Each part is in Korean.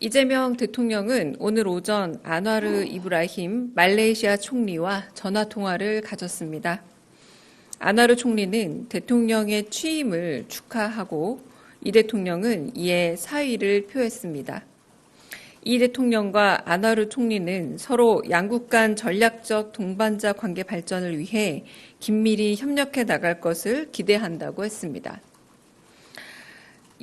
이재명 대통령은 오늘 오전 안와르 이브라힘 말레이시아 총리와 전화통화를 가졌습니다. 안와르 총리는 대통령의 취임을 축하하고 이 대통령은 이에 사의를 표했습니다. 이 대통령과 안와르 총리는 서로 양국 간 전략적 동반자 관계 발전을 위해 긴밀히 협력해 나갈 것을 기대한다고 했습니다.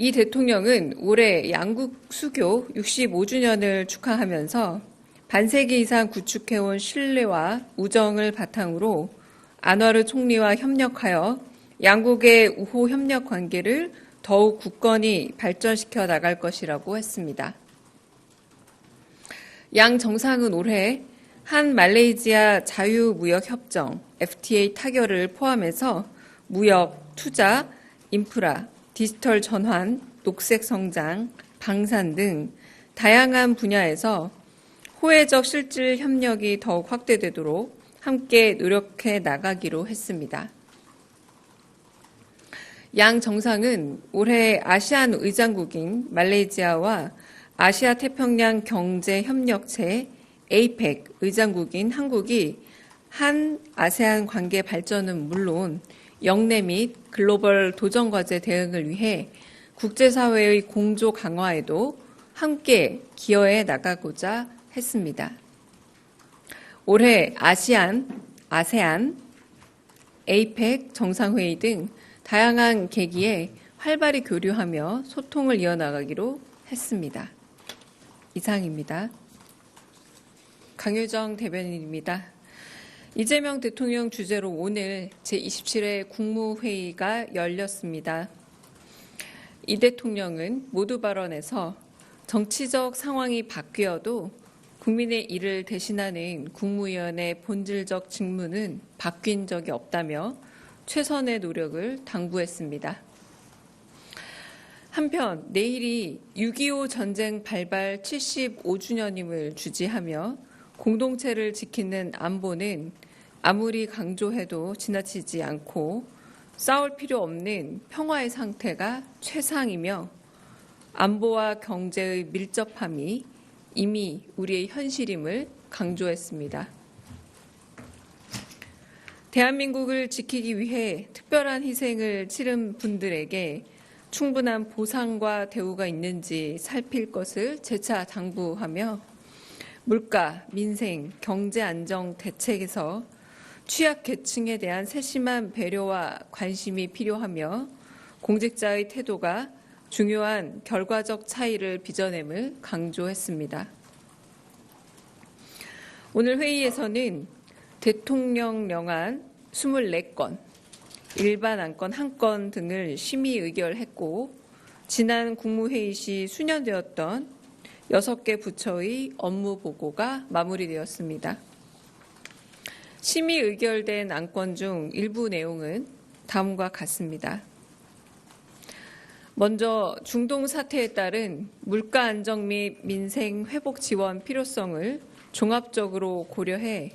이 대통령은 올해 양국 수교 65주년을 축하하면서 반세기 이상 구축해온 신뢰와 우정을 바탕으로 안와르 총리와 협력하여 양국의 우호 협력 관계를 더욱 굳건히 발전시켜 나갈 것이라고 했습니다. 양 정상은 올해 한 말레이시아 자유무역협정 FTA 타결을 포함해서 무역, 투자, 인프라, 디지털 전환, 녹색 성장, 방산 등 다양한 분야에서 호혜적 실질 협력이 더욱 확대되도록 함께 노력해 나가기로 했습니다. 양 정상은 올해 아시안 의장국인 말레이시아와 아시아 태평양 경제협력체 APEC 의장국인 한국이 한 아세안 관계 발전은 물론 영내 및 글로벌 도전과제 대응을 위해 국제사회의 공조 강화에도 함께 기여해 나가고자 했습니다. 올해 아시안, 아세안, APEC 정상회의 등 다양한 계기에 활발히 교류하며 소통을 이어나가기로 했습니다. 이상입니다. 강효정 대변인입니다. 이재명 대통령 주재로 오늘 제27회 국무회의가 열렸습니다. 이 대통령은 모두 발언에서 정치적 상황이 바뀌어도 국민의 일을 대신하는 국무위원의 본질적 직무는 바뀐 적이 없다며 최선의 노력을 당부했습니다. 한편 내일이 6.25 전쟁 발발 75주년임을 주지하며 공동체를 지키는 안보는 아무리 강조해도 지나치지 않고 싸울 필요 없는 평화의 상태가 최상이며 안보와 경제의 밀접함이 이미 우리의 현실임을 강조했습니다. 대한민국을 지키기 위해 특별한 희생을 치른 분들에게 충분한 보상과 대우가 있는지 살필 것을 재차 당부하며 물가, 민생, 경제 안정 대책에서 취약계층에 대한 세심한 배려와 관심이 필요하며 공직자의 태도가 중요한 결과적 차이를 빚어냄을 강조했습니다. 오늘 회의에서는 대통령령안 24건, 일반 안건 1건 등을 심의 의결했고 지난 국무회의 시 수년되었던 6개 부처의 업무 보고가 마무리되었습니다. 심의 의결된 안건 중 일부 내용은 다음과 같습니다. 먼저 중동 사태에 따른 물가 안정 및 민생 회복 지원 필요성을 종합적으로 고려해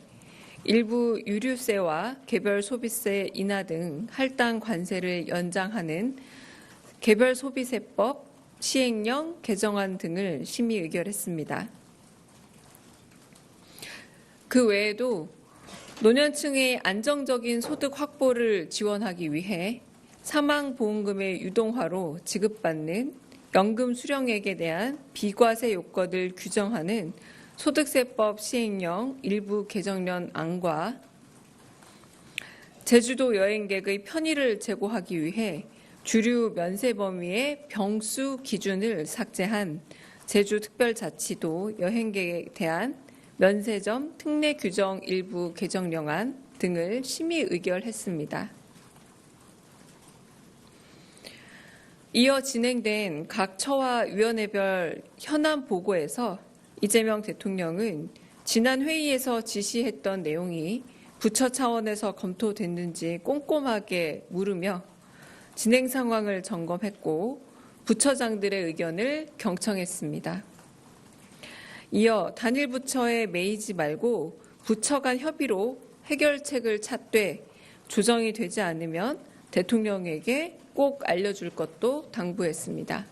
일부 유류세와 개별 소비세 인하 등 할당 관세를 연장하는 개별소비세법 시행령 개정안 등을 심의 의결했습니다. 그 외에도 노년층의 안정적인 소득 확보를 지원하기 위해 사망보험금의 유동화로 지급받는 연금 수령액에 대한 비과세 요건을 규정하는 소득세법 시행령 일부 개정련 안과 제주도 여행객의 편의를 제고하기 위해 주류 면세 범위의 병수 기준을 삭제한 제주특별자치도 여행객에 대한 면세점 특례 규정 일부 개정령안 등을 심의 의결했습니다. 이어 진행된 각 처와 위원회별 현안 보고에서 이재명 대통령은 지난 회의에서 지시했던 내용이 부처 차원에서 검토됐는지 꼼꼼하게 물으며 진행 상황을 점검했고 부처장들의 의견을 경청했습니다. 이어 단일 부처에 매이지 말고 부처 간 협의로 해결책을 찾되 조정이 되지 않으면 대통령에게 꼭 알려줄 것도 당부했습니다.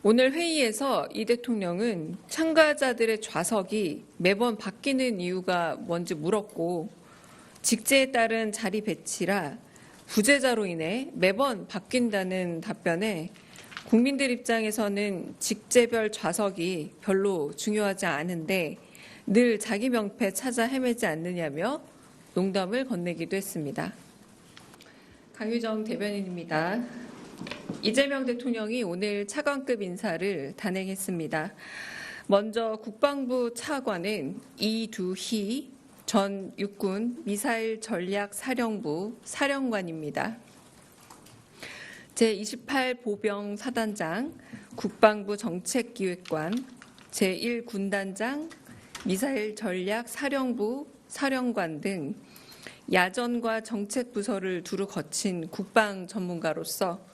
오늘 회의에서 이 대통령은 참가자들의 좌석이 매번 바뀌는 이유가 뭔지 물었고, 직제에 따른 자리 배치라 부재자로 인해 매번 바뀐다는 답변에 국민들 입장에서는 직제별 좌석이 별로 중요하지 않은데 늘 자기 명패 찾아 헤매지 않느냐며 농담을 건네기도 했습니다. 강유정 대변인입니다. 이재명 대통령이 오늘 차관급 인사를 단행했습니다. 먼저 국방부 차관은 이두희 전 육군 미사일 전략 사령부 사령관입니다. 제28보병 사단장, 국방부 정책기획관, 제1군단장, 미사일 전략 사령부 사령관 등 야전과 정책부서를 두루 거친 국방 전문가로서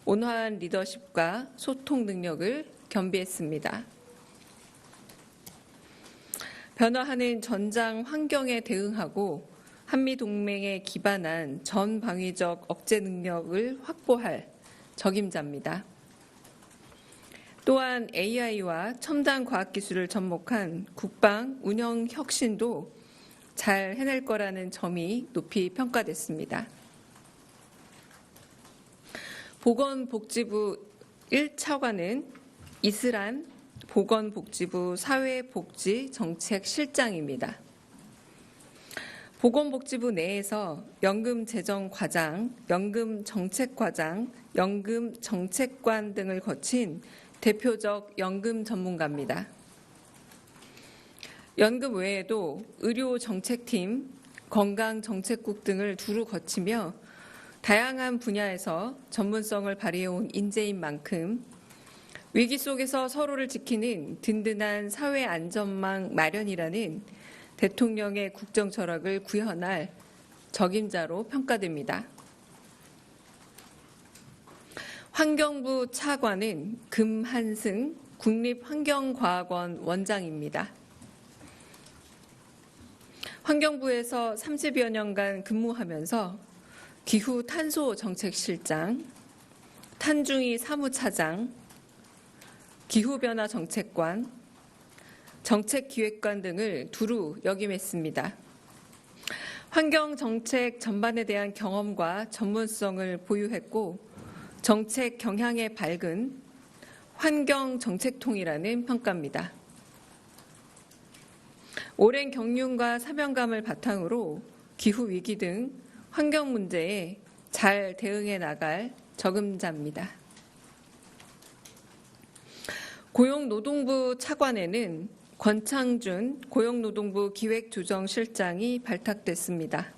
온화한 리더십과 소통 능력을 겸비했습니다. 변화하는 전장 환경에 대응하고 한미동맹에 기반한 전방위적 억제 능력을 확보할 적임자입니다. 또한 AI와 첨단 과학기술을 접목한 국방 운영 혁신도 잘 해낼 거라는 점이 높이 평가됐습니다. 보건복지부 1차관은 이슬한 보건복지부 사회복지정책실장입니다. 보건복지부 내에서 연금재정과장, 연금정책과장, 연금정책관 등을 거친 대표적 연금 전문가입니다. 연금 외에도 의료정책팀, 건강정책국 등을 두루 거치며 다양한 분야에서 전문성을 발휘해온 인재인 만큼 위기 속에서 서로를 지키는 든든한 사회 안전망 마련이라는 대통령의 국정 철학을 구현할 적임자로 평가됩니다. 환경부 차관은 금한승 국립환경과학원 원장입니다. 환경부에서 30여 년간 근무하면서 기후 탄소 정책실장, 탄중이 사무차장, 기후변화 정책관, 정책기획관 등을 두루 역임했습니다. 환경정책 전반에 대한 경험과 전문성을 보유했고 정책 경향에 밝은 환경정책통이라는 평가입니다. 오랜 경륜과 사명감을 바탕으로 기후위기 등 환경 문제에 잘 대응해 나갈 적임자입니다. 고용노동부 차관에는 권창준 고용노동부 기획조정실장이 발탁됐습니다.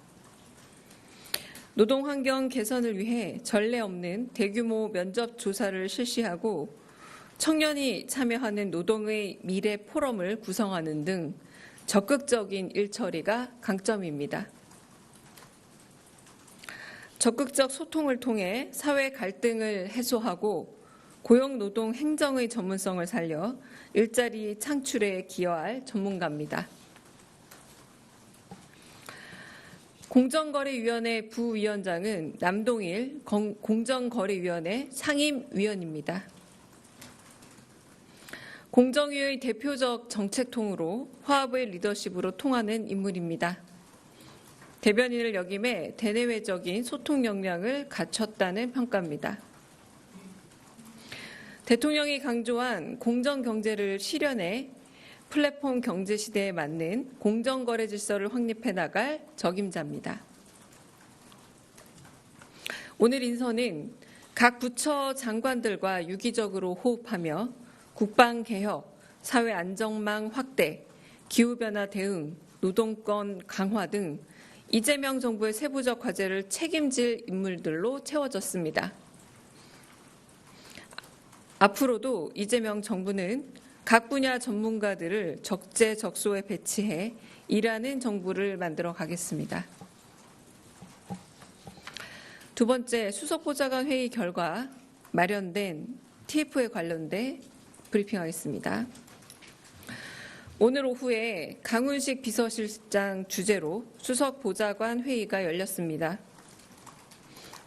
노동환경 개선을 위해 전례 없는 대규모 면접 조사를 실시하고 청년이 참여하는 노동의 미래 포럼을 구성하는 등 적극적인 일처리가 강점입니다. 적극적 소통을 통해 사회 갈등을 해소하고 고용노동 행정의 전문성을 살려 일자리 창출에 기여할 전문가입니다. 공정거래위원회 부위원장은 남동일 공정거래위원회 상임위원입니다. 공정위의 대표적 정책통으로 화합의 리더십으로 통하는 인물입니다. 대변인을 역임해 대내외적인 소통 역량을 갖췄다는 평가입니다. 대통령이 강조한 공정경제를 실현해 플랫폼 경제 시대에 맞는 공정거래 질서를 확립해 나갈 적임자입니다. 오늘 인선은 각 부처 장관들과 유기적으로 호흡하며 국방개혁, 사회안정망 확대, 기후변화 대응, 노동권 강화 등 이재명 정부의 세부적 과제를 책임질 인물들로 채워졌습니다. 앞으로도 이재명 정부는 각 분야 전문가들을 적재적소에 배치해 일하는 정부를 만들어 가겠습니다. 두 번째, 수석보좌관 회의 결과 마련된 TF에 관련돼 브리핑하겠습니다. 오늘 오후에 강훈식 비서실장 주재로 수석보좌관 회의가 열렸습니다.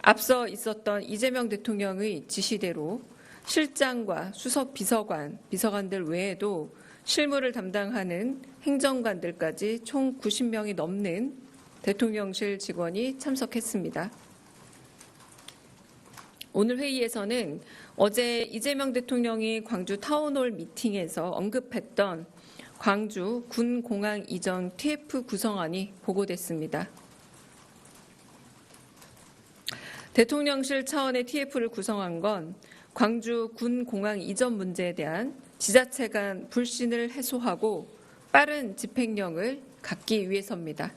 앞서 있었던 이재명 대통령의 지시대로 실장과 수석 비서관, 비서관들 외에도 실무를 담당하는 행정관들까지 총 90명이 넘는 대통령실 직원이 참석했습니다. 오늘 회의에서는 어제 이재명 대통령이 광주 타운홀 미팅에서 언급했던 광주 군공항 이전 TF 구성안이 보고됐습니다. 대통령실 차원의 TF를 구성한 건 광주 군공항 이전 문제에 대한 지자체 간 불신을 해소하고 빠른 집행력을 갖기 위해서입니다.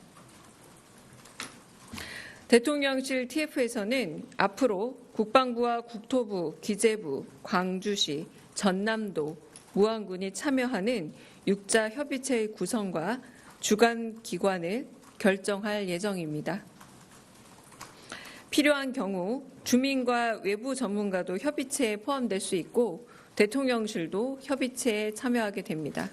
대통령실 TF에서는 앞으로 국방부와 국토부, 기재부, 광주시, 전남도, 무안군이 참여하는 육자 협의체의 구성과 주관 기관을 결정할 예정입니다. 필요한 경우 주민과 외부 전문가도 협의체에 포함될 수 있고 대통령실도 협의체에 참여하게 됩니다.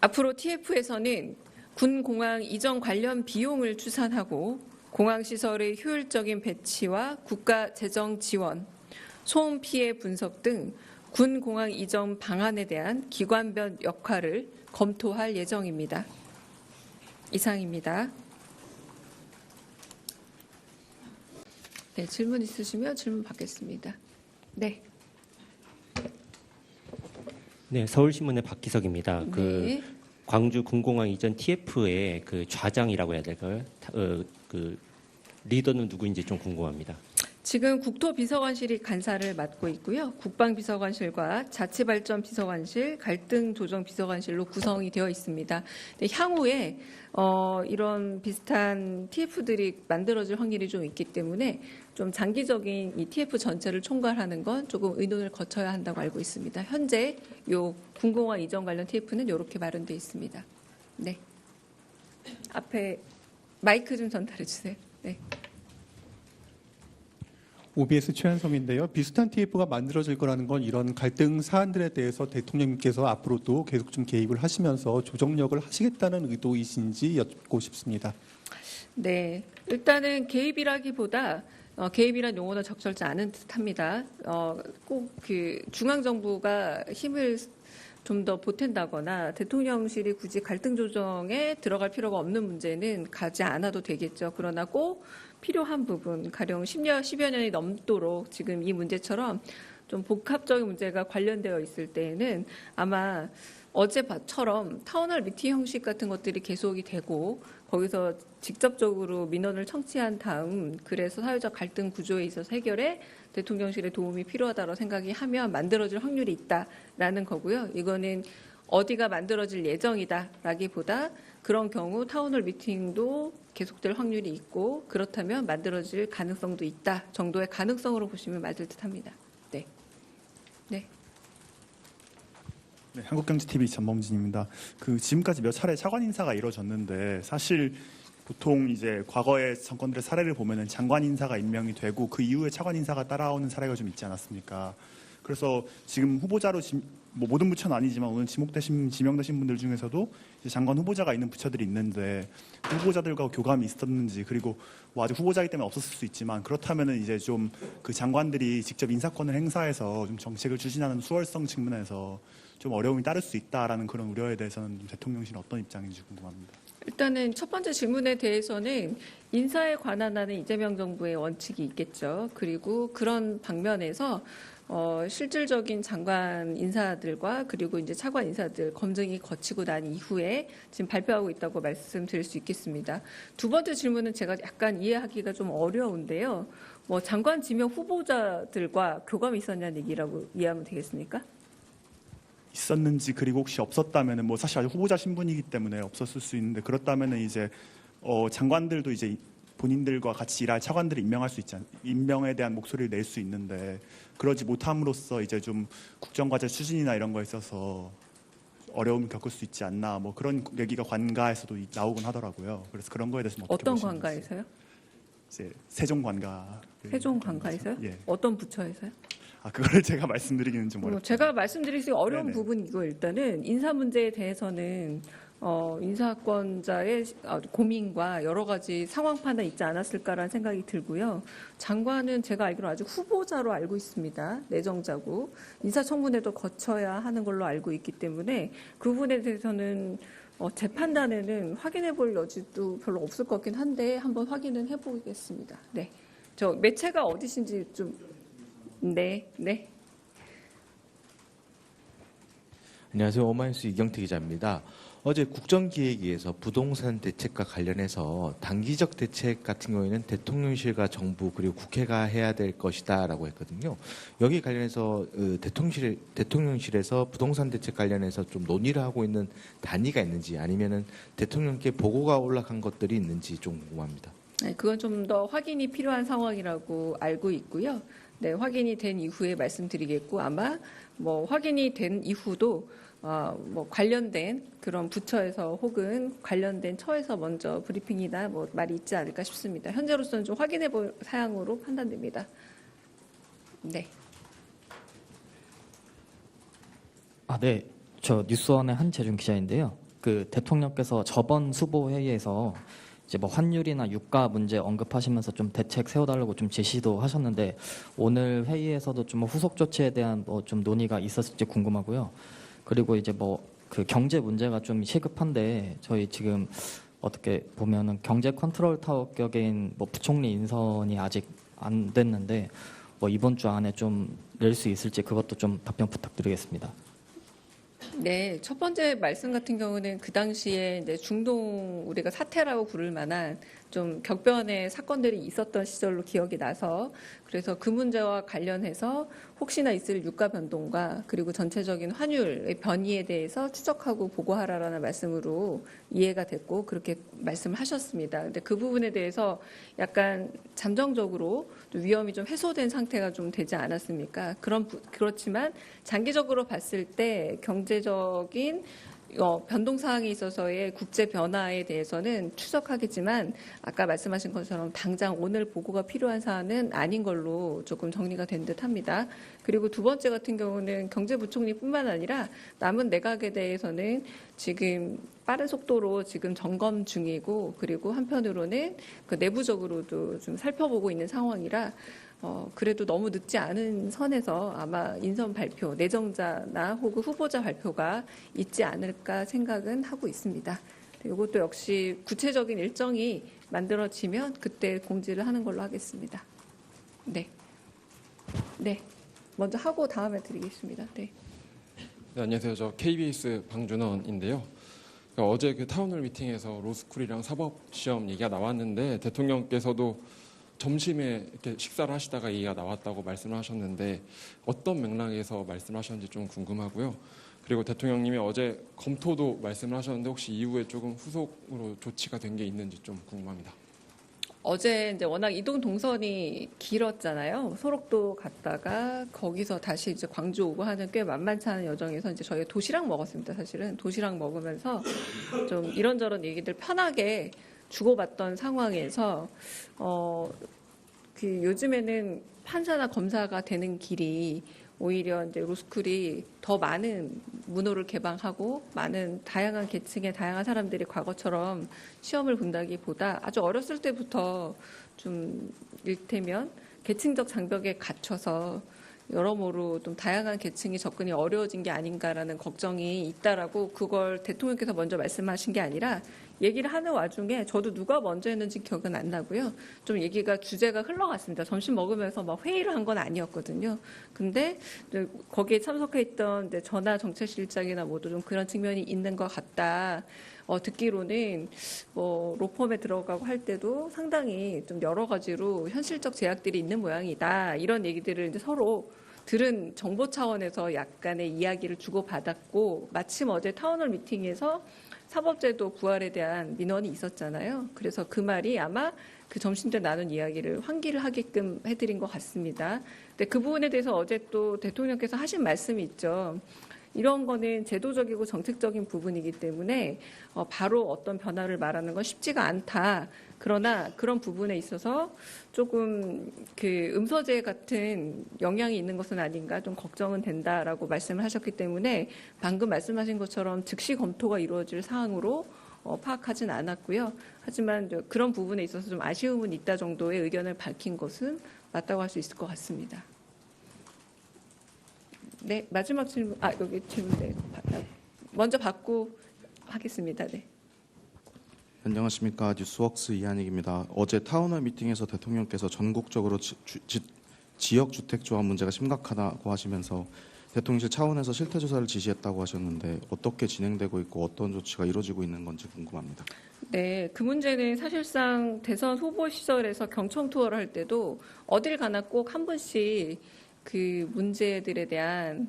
앞으로 TF에서는 군공항 이전 관련 비용을 추산하고 공항시설의 효율적인 배치와 국가 재정 지원, 소음 피해 분석 등 군공항 이전 방안에 대한 기관별 역할을 검토할 예정입니다. 이상입니다. 네, 질문 있으시면 질문 받겠습니다. 네. 네, 서울신문의 박기석입니다. 네. 광주 군공항 이전 TF의 그 좌장이라고 해야 될까요? 그 리더는 누구인지 좀 궁금합니다. 지금 국토비서관실이 간사를 맡고 있고요. 국방비서관실과 자치발전비서관실, 갈등조정비서관실로 구성이 되어 있습니다. 근데 향후에 이런 비슷한 TF들이 만들어질 확률이 좀 있기 때문에 좀 장기적인 이 TF 전체를 총괄하는 건 조금 의논을 거쳐야 한다고 알고 있습니다. 현재 요 군공항 이전 관련 TF는 이렇게 마련되어 있습니다. 네. 앞에 마이크 좀 전달해 주세요. 네. OBS 최현성인데요. 비슷한 TF가 만들어질 거라는 건 이런 갈등 사안들에 대해서 대통령님께서 앞으로도 계속 좀 개입을 하시면서 조정력을 하시겠다는 의도이신지 여쭙고 싶습니다. 네, 일단은 개입이라기보다 개입이란 용어는 적절치 않은 듯합니다. 꼭 그 중앙 정부가 힘을 좀 더 보탠다거나 대통령실이 굳이 갈등 조정에 들어갈 필요가 없는 문제는 가지 않아도 되겠죠. 그러나 꼭 필요한 부분, 가령 10여 년이 넘도록 지금 이 문제처럼 좀 복합적인 문제가 관련되어 있을 때에는 아마 어제처럼 타운홀 미팅 형식 같은 것들이 계속이 되고 거기서 직접적으로 민원을 청취한 다음 그래서 사회적 갈등 구조에 있어서 해결에 대통령실의 도움이 필요하다고 생각이 하면 만들어질 확률이 있다라는 거고요. 이거는 어디가 만들어질 예정이다라기보다 그런 경우 타운홀 미팅도 계속될 확률이 있고 그렇다면 만들어질 가능성도 있다 정도의 가능성으로 보시면 맞을 듯합니다. 네. 네. 네, 한국경제TV 전범진입니다. 지금까지 몇 차례 차관 인사가 이루어졌는데 사실 보통 이제 과거의 정권들의 사례를 보면은 장관 인사가 임명이 되고 그 이후에 차관 인사가 따라오는 사례가 좀 있지 않았습니까? 그래서 지금 후보자로 뭐 모든 부처는 아니지만 오늘 지명되신 분들 중에서도 이제 장관 후보자가 있는 부처들이 있는데 그 후보자들과 교감이 있었는지 그리고 뭐 아직 후보자이기 때문에 없었을 수 있지만 그렇다면은 이제 좀 그 장관들이 직접 인사권을 행사해서 좀 정책을 추진하는 수월성 측면에서 좀 어려움이 따를 수 있다라는 그런 우려에 대해서는 대통령실은 어떤 입장인지 궁금합니다. 일단은 첫 번째 질문에 대해서는 인사에 관한 하는 이재명 정부의 원칙이 있겠죠. 그리고 그런 방면에서 실질적인 장관 인사들과 그리고 이제 차관 인사들 검증이 거치고 난 이후에 지금 발표하고 있다고 말씀드릴 수 있겠습니다. 두 번째 질문은 제가 약간 이해하기가 좀 어려운데요. 뭐 장관 지명 후보자들과 교감이 있었냐는 얘기라고 이해하면 되겠습니까? 있었는지 그리고 혹시 없었다면은 뭐 사실 아직 후보자 신분이기 때문에 없었을 수 있는데 그렇다면은 이제 장관들도 이제 본인들과 같이 일할 차관들을 임명할 수 있지 임명에 대한 목소리를 낼 수 있는데 그러지 못함으로써 이제 좀 국정과제 추진이나 이런 거에 있어서 어려움을 겪을 수 있지 않나 뭐 그런 얘기가 관가에서도 나오곤 하더라고요. 그래서 그런 거에 대해서 어떻게 어떤 보시는지. 관가에서요? 이제 세종관가. 세종관가에서요? 예. 어떤 부처에서요? 그거를 제가 말씀드리기는 좀 어렵죠. 제가 말씀드리기 어려운 네네. 부분이고 일단은 인사 문제에 대해서는 인사권자의 고민과 여러 가지 상황 판단 있지 않았을까라는 생각이 들고요. 장관은 제가 알기로 아직 후보자로 알고 있습니다. 내정자고 인사청문회도 거쳐야 하는 걸로 알고 있기 때문에 그 부분에 대해서는 제 판단에는 확인해 볼 여지도 별로 없을 것 같긴 한데 한번 확인은 해보겠습니다. 네, 저 매체가 어디신지 좀 네. 안녕하세요. 오마이뉴스 이경태 기자입니다. 어제 국정기획위에서 부동산 대책과 관련해서 단기적 대책 같은 경우에는 대통령실과 정부 그리고 국회가 해야 될 것이다라고 했거든요. 여기 관련해서 대통령실에서 부동산 대책 관련해서 좀 논의를 하고 있는 단위가 있는지 아니면은 대통령께 보고가 올라간 것들이 있는지 좀 궁금합니다. 네, 그건 좀 더 확인이 필요한 상황이라고 알고 있고요. 네, 확인이 된 이후에 말씀드리겠고 아마 뭐 확인이 된 이후도 뭐 관련된 그런 부처에서 혹은 관련된 처에서 먼저 브리핑이나 뭐 말이 있지 않을까 싶습니다. 현재로서는 좀 확인해 볼 사항으로 판단됩니다. 네. 네. 저 뉴스원의 한재준 기자인데요. 그 대통령께서 저번 수보 회의에서 이제 뭐 환율이나 유가 문제 언급하시면서 좀 대책 세워달라고 좀 제시도 하셨는데 오늘 회의에서도 좀 후속 조치에 대한 뭐 좀 논의가 있었을지 궁금하고요. 그리고 이제 뭐 그 경제 문제가 좀 시급한데 저희 지금 어떻게 보면은 경제 컨트롤 타워 격인 뭐 부총리 인선이 아직 안 됐는데 뭐 이번 주 안에 좀 낼 수 있을지 그것도 좀 답변 부탁드리겠습니다. 네, 첫 번째 말씀 같은 경우는 그 당시에 이제 중동 우리가 사태라고 부를 만한 좀 격변의 사건들이 있었던 시절로 기억이 나서 그래서 그 문제와 관련해서 혹시나 있을 유가 변동과 그리고 전체적인 환율의 변이에 대해서 추적하고 보고하라라는 말씀으로 이해가 됐고 그렇게 말씀을 하셨습니다. 근데 그 부분에 대해서 약간 잠정적으로 위험이 좀 해소된 상태가 좀 되지 않았습니까? 그렇지만 장기적으로 봤을 때 경제적인 변동 사항에 있어서의 국제 변화에 대해서는 추적하겠지만 아까 말씀하신 것처럼 당장 오늘 보고가 필요한 사안은 아닌 걸로 조금 정리가 된 듯합니다. 그리고 두 번째 같은 경우는 경제부총리뿐만 아니라 남은 내각에 대해서는 지금 빠른 속도로 지금 점검 중이고 그리고 한편으로는 그 내부적으로도 좀 살펴보고 있는 상황이라 그래도 너무 늦지 않은 선에서 아마 인선 발표, 내정자나 혹은 후보자 발표가 있지 않을까 생각은 하고 있습니다. 이것도 역시 구체적인 일정이 만들어지면 그때 공지를 하는 걸로 하겠습니다. 네. 먼저 하고 다음에 드리겠습니다. 네. 네, 안녕하세요. 저 KBS 방준원인데요. 그러니까 어제 그 타운홀 미팅에서 로스쿨이랑 사법시험 얘기가 나왔는데 대통령께서도 점심에 이렇게 식사를 하시다가 얘기가 나왔다고 말씀을 하셨는데 어떤 맥락에서 말씀하셨는지 좀 궁금하고요. 그리고 대통령님이 어제 검토도 말씀을 하셨는데 혹시 이후에 조금 후속으로 조치가 된 게 있는지 좀 궁금합니다. 어제 이제 워낙 이동 동선이 길었잖아요. 소록도 갔다가 거기서 다시 이제 광주 오고 하는 꽤 만만치 않은 여정에서 이제 저희가 도시락 먹었습니다. 사실은 도시락 먹으면서 좀 이런저런 얘기들 편하게 주고받던 상황에서 그 요즘에는 판사나 검사가 되는 길이 오히려 이제 로스쿨이 더 많은 문호를 개방하고 많은 다양한 계층의 다양한 사람들이 과거처럼 시험을 본다기보다 아주 어렸을 때부터 좀 일테면 계층적 장벽에 갇혀서 여러모로 좀 다양한 계층이 접근이 어려워진 게 아닌가라는 걱정이 있다라고 그걸 대통령께서 먼저 말씀하신 게 아니라 얘기를 하는 와중에 저도 누가 먼저 했는지 기억은 안 나고요. 좀 얘기가 주제가 흘러갔습니다. 점심 먹으면서 막 회의를 한 건 아니었거든요. 근데 거기에 참석했던 전하 정책실장이나 모두 좀 그런 측면이 있는 것 같다. 듣기로는 뭐 로펌에 들어가고 할 때도 상당히 좀 여러 가지로 현실적 제약들이 있는 모양이다. 이런 얘기들을 이제 서로 들은 정보 차원에서 약간의 이야기를 주고받았고 마침 어제 타운홀 미팅에서 사법제도 부활에 대한 민원이 있었잖아요. 그래서 그 말이 아마 그 점심때 나눈 이야기를 환기를 하게끔 해드린 것 같습니다. 근데 그 부분에 대해서 어제 또 대통령께서 하신 말씀이 있죠. 이런 거는 제도적이고 정책적인 부분이기 때문에 바로 어떤 변화를 말하는 건 쉽지가 않다. 그러나 그런 부분에 있어서 조금 그 음서제 같은 영향이 있는 것은 아닌가 좀 걱정은 된다라고 말씀을 하셨기 때문에 방금 말씀하신 것처럼 즉시 검토가 이루어질 사항으로 파악하진 않았고요. 하지만 그런 부분에 있어서 좀 아쉬움은 있다 정도의 의견을 밝힌 것은 맞다고 할 수 있을 것 같습니다. 네, 마지막 질문. 여기 질문 네. 먼저 받고 하겠습니다. 네. 안녕하십니까. 뉴스웍스 이한익입니다. 어제 타운홀 미팅에서 대통령께서 전국적으로 지역주택조합 문제가 심각하다고 하시면서 대통령실 차원에서 실태조사를 지시했다고 하셨는데 어떻게 진행되고 있고 어떤 조치가 이루어지고 있는 건지 궁금합니다. 네, 그 문제는 사실상 대선 후보 시절에서 경청 투어를 할 때도 어딜 가나 꼭 한 분씩 그 문제들에 대한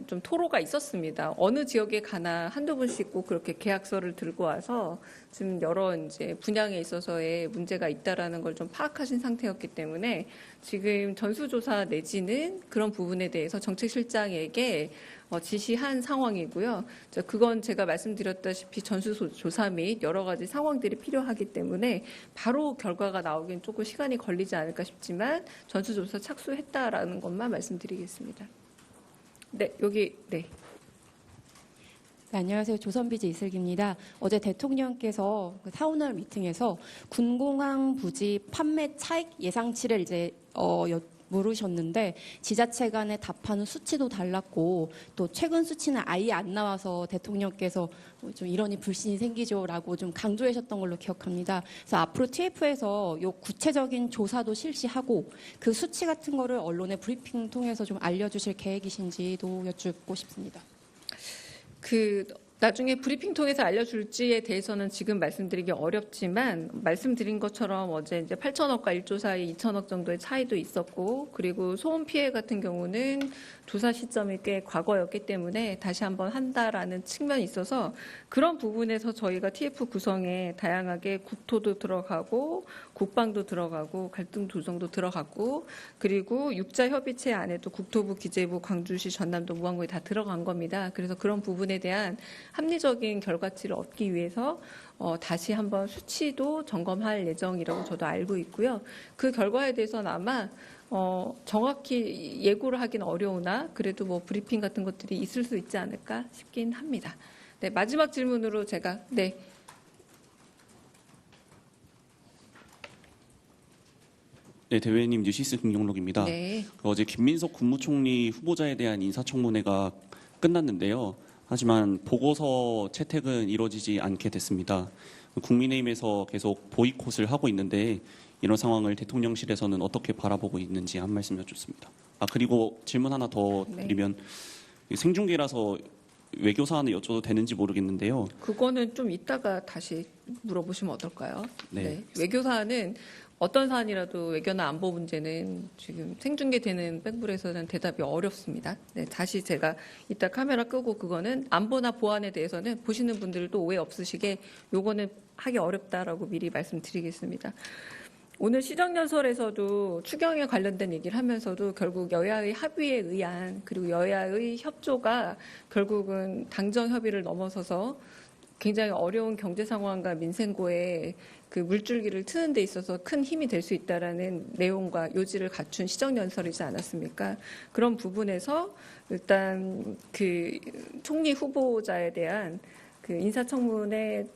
좀 토로가 있었습니다. 어느 지역에 가나 한두 분씩 꼭 그렇게 계약서를 들고 와서 지금 여러 이제 분양에 있어서의 문제가 있다라는 걸 좀 파악하신 상태였기 때문에 지금 전수조사 내지는 그런 부분에 대해서 정책실장에게 지시한 상황이고요. 그건 제가 말씀드렸다시피 전수조사 및 여러 가지 상황들이 필요하기 때문에 바로 결과가 나오긴 조금 시간이 걸리지 않을까 싶지만 전수조사 착수했다라는 것만 말씀드리겠습니다. 네, 여기 네. 네, 안녕하세요. 조선비즈 이슬기입니다. 어제 대통령께서 그 타운홀 미팅에서 군공항 부지 판매 차익 예상치를 이제 물으셨는데 지자체 간에 답하는 수치도 달랐고 또 최근 수치는 아예 안 나와서 대통령께서 좀 이러니 불신이 생기죠라고 좀 강조하셨던 걸로 기억합니다. 그래서 앞으로 TF에서 요 구체적인 조사도 실시하고 그 수치 같은 거를 언론의 브리핑 통해서 좀 알려주실 계획이신지도 여쭙고 싶습니다. 나중에 브리핑 통해서 알려줄지에 대해서는 지금 말씀드리기 어렵지만 말씀드린 것처럼 어제 이제 8천억과 1조 사이 2천억 정도의 차이도 있었고 그리고 소음 피해 같은 경우는 조사 시점이 꽤 과거였기 때문에 다시 한번 한다라는 측면이 있어서 그런 부분에서 저희가 TF 구성에 다양하게 국토도 들어가고 국방도 들어가고 갈등 조정도 들어갔고 그리고 육자협의체 안에도 국토부, 기재부, 광주시, 전남도, 무안군이 다 들어간 겁니다. 그래서 그런 부분에 대한 합리적인 결과치를 얻기 위해서 다시 한번 수치도 점검할 예정이라고 저도 알고 있고요. 그 결과에 대해서는 아마 정확히 예고를 하긴 어려우나 그래도 뭐 브리핑 같은 것들이 있을 수 있지 않을까 싶긴 합니다. 네, 마지막 질문으로 제가 네. 네, 대변인님 뉴시스 김용록입니다. 네. 어제 김민석 국무총리 후보자에 대한 인사청문회가 끝났는데요. 하지만 보고서 채택은 이루어지지 않게 됐습니다. 국민의힘에서 계속 보이콧을 하고 있는데 이런 상황을 대통령실에서는 어떻게 바라보고 있는지 한 말씀 여쭙습니다. 그리고 질문 하나 더 드리면 생중계라서 외교 사안을 여쭤도 되는지 모르겠는데요. 그거는 좀 이따가 다시 물어보시면 어떨까요? 네. 외교 사안은 어떤 사안이라도 외교나 안보 문제는 지금 생중계되는 백불에서는 대답이 어렵습니다. 네, 다시 제가 이따 카메라 끄고 그거는 안보나 보안에 대해서는 보시는 분들도 오해 없으시게 요거는 하기 어렵다라고 미리 말씀드리겠습니다. 오늘 시정연설에서도 추경에 관련된 얘기를 하면서도 결국 여야의 합의에 의한 그리고 여야의 협조가 결국은 당정 협의를 넘어서서 굉장히 어려운 경제 상황과 민생고에 그 물줄기를 트는 데 있어서 큰 힘이 될 수 있다라는 내용과 요지를 갖춘 시정연설이지 않았습니까? 그런 부분에서 일단 그 총리 후보자에 대한 그 인사청문회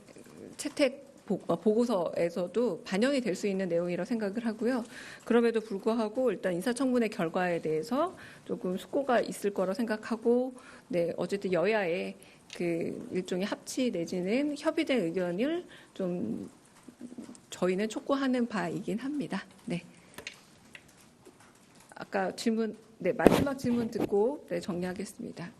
채택 보고서에서도 반영이 될 수 있는 내용이라고 생각을 하고요. 그럼에도 불구하고 일단 인사청문회 결과에 대해서 조금 숙고가 있을 거라고 생각하고, 네, 어쨌든 여야의 그 일종의 합치 내지는 협의된 의견을 좀 저희는 촉구하는 바이긴 합니다. 네. 아까 질문, 네, 마지막 질문 듣고 네, 정리하겠습니다.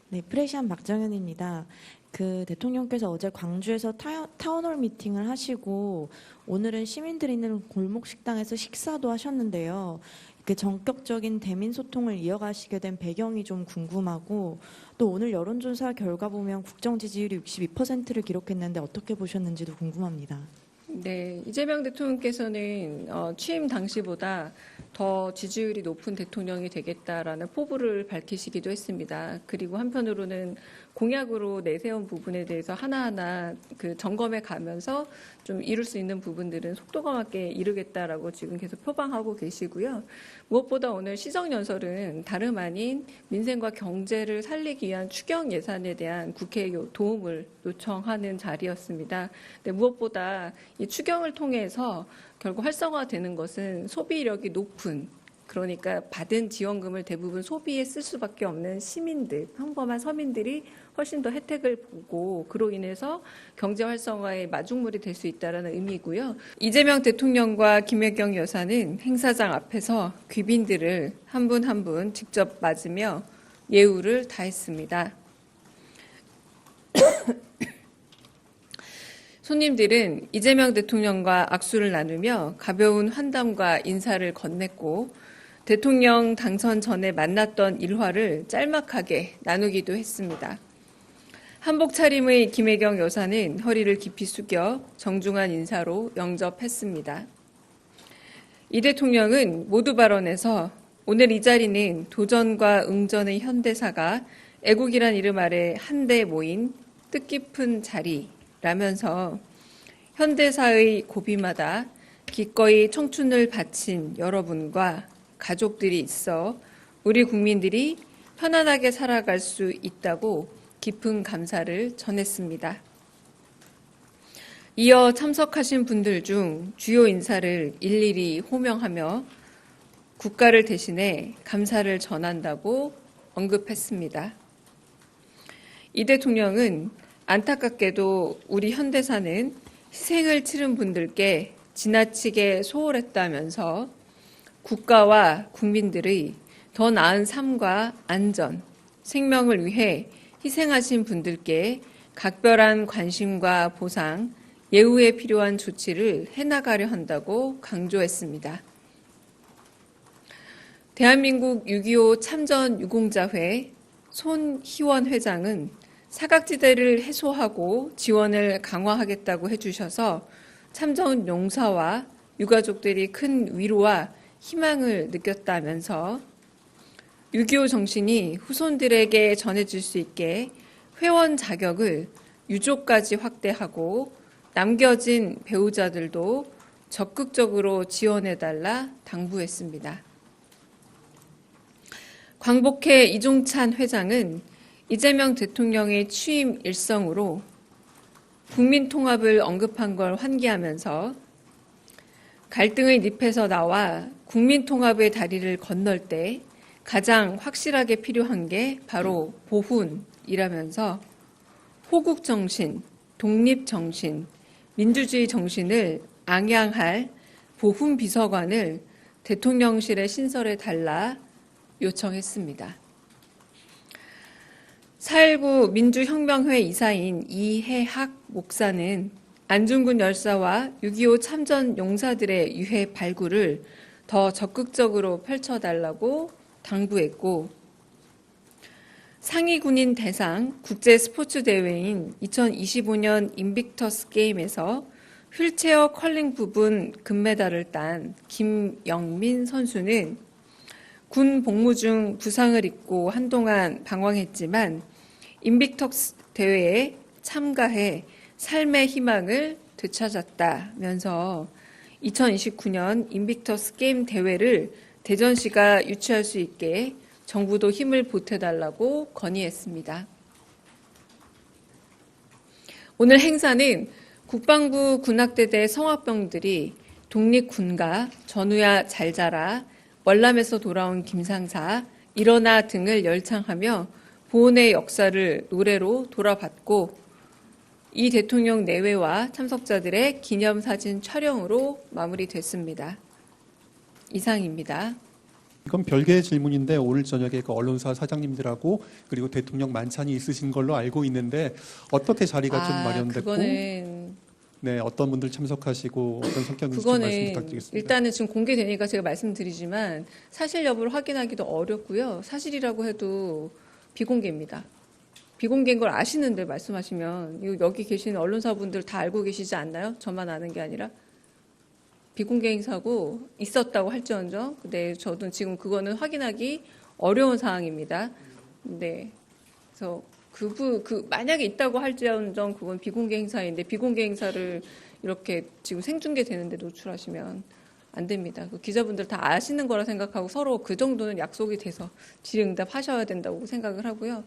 네, 프레시안 박정현입니다. 그 대통령께서 어제 광주에서 타운홀 미팅을 하시고 오늘은 시민들이 있는 골목 식당에서 식사도 하셨는데요. 그 전격적인 대민 소통을 이어가시게 된 배경이 좀 궁금하고 또 오늘 여론조사 결과 보면 국정 지지율이 62%를 기록했는데 어떻게 보셨는지도 궁금합니다. 네, 이재명 대통령께서는 취임 당시보다 더 지지율이 높은 대통령이 되겠다라는 포부를 밝히시기도 했습니다. 그리고 한편으로는 공약으로 내세운 부분에 대해서 하나하나 그 점검해 가면서 좀 이룰 수 있는 부분들은 속도감 맞게 이루겠다라고 지금 계속 표방하고 계시고요. 무엇보다 오늘 시정연설은 다름 아닌 민생과 경제를 살리기 위한 추경 예산에 대한 국회의 도움을 요청하는 자리였습니다. 근데 무엇보다 이 추경을 통해서 결국 활성화되는 것은 소비력이 높은, 그러니까 받은 지원금을 대부분 소비에 쓸 수밖에 없는 시민들, 평범한 서민들이 훨씬 더 혜택을 보고 그로 인해서 경제 활성화의 마중물이 될 수 있다는 의미고요. 이재명 대통령과 김혜경 여사는 행사장 앞에서 귀빈들을 한 분 한 분 직접 맞으며 예우를 다했습니다. 손님들은 이재명 대통령과 악수를 나누며 가벼운 환담과 인사를 건넸고 대통령 당선 전에 만났던 일화를 짤막하게 나누기도 했습니다. 한복 차림의 김혜경 여사는 허리를 깊이 숙여 정중한 인사로 영접했습니다. 이 대통령은 모두 발언에서 오늘 이 자리는 도전과 응전의 현대사가 애국이란 이름 아래 한데 모인 뜻깊은 자리라면서 현대사의 고비마다 기꺼이 청춘을 바친 여러분과 가족들이 있어 우리 국민들이 편안하게 살아갈 수 있다고 깊은 감사를 전했습니다. 이어 참석하신 분들 중 주요 인사를 일일이 호명하며 국가를 대신해 감사를 전한다고 언급했습니다. 이 대통령은 안타깝게도 우리 현대사는 희생을 치른 분들께 지나치게 소홀했다면서 국가와 국민들의 더 나은 삶과 안전, 생명을 위해 희생하신 분들께 각별한 관심과 보상, 예우에 필요한 조치를 해나가려 한다고 강조했습니다. 대한민국 6.25 참전 유공자회 손희원 회장은 사각지대를 해소하고 지원을 강화하겠다고 해주셔서 참전 용사와 유가족들이 큰 위로와 희망을 느꼈다면서 6.25 정신이 후손들에게 전해질 수 있게 회원 자격을 유족까지 확대하고 남겨진 배우자들도 적극적으로 지원해달라 당부했습니다. 광복회 이종찬 회장은 이재명 대통령의 취임 일성으로 국민 통합을 언급한 걸 환기하면서 갈등의 늪에서 나와 국민 통합의 다리를 건널 때 가장 확실하게 필요한 게 바로 보훈이라면서 호국 정신, 독립 정신, 민주주의 정신을 앙양할 보훈 비서관을 대통령실에 신설해 달라 요청했습니다. 4.19 민주혁명회 이사인 이해학 목사는 안중근 열사와 6.25 참전 용사들의 유해 발굴을 더 적극적으로 펼쳐달라고 당부했고, 상위 군인 대상 국제 스포츠 대회인 2025년 인빅터스 게임에서 휠체어 컬링 부분 금메달을 딴 김영민 선수는 군 복무 중 부상을 입고 한동안 방황했지만 인빅터스 대회에 참가해 삶의 희망을 되찾았다면서 2029년 인빅터스 게임 대회를 대전시가 유치할 수 있게 정부도 힘을 보태달라고 건의했습니다. 오늘 행사는 국방부 군악대대 성악병들이 독립군가, 전우야 잘 자라, 월남에서 돌아온 김상사, 일어나 등을 열창하며 보훈의 역사를 노래로 돌아봤고 이 대통령 내외와 참석자들의 기념사진 촬영으로 마무리됐습니다. 이상입니다. 이건 별개의 질문인데 오늘 저녁에 그 언론사 사장님들하고 그리고 대통령 만찬이 있으신 걸로 알고 있는데 어떻게 자리가 좀 마련됐고 그거는 네, 어떤 분들 참석하시고 어떤 성격인지 좀 말씀 부탁드리겠습니다. 일단은 지금 공개되니까 제가 말씀드리지만 사실 여부를 확인하기도 어렵고요. 사실이라고 해도 비공개입니다. 비공개인 걸 아시는데 말씀하시면 이거 여기 계신 언론사분들 다 알고 계시지 않나요? 저만 아는 게 아니라. 비공개 행사고 있었다고 할지언정, 네, 저도 지금 그거는 확인하기 어려운 사항입니다. 네, 그래서 만약에 있다고 할지언정 그건 비공개 행사인데 비공개 행사를 이렇게 지금 생중계되는데 노출하시면 안 됩니다. 그 기자분들 다 아시는 거라 생각하고 서로 그 정도는 약속이 돼서 질의응답 하셔야 된다고 생각을 하고요.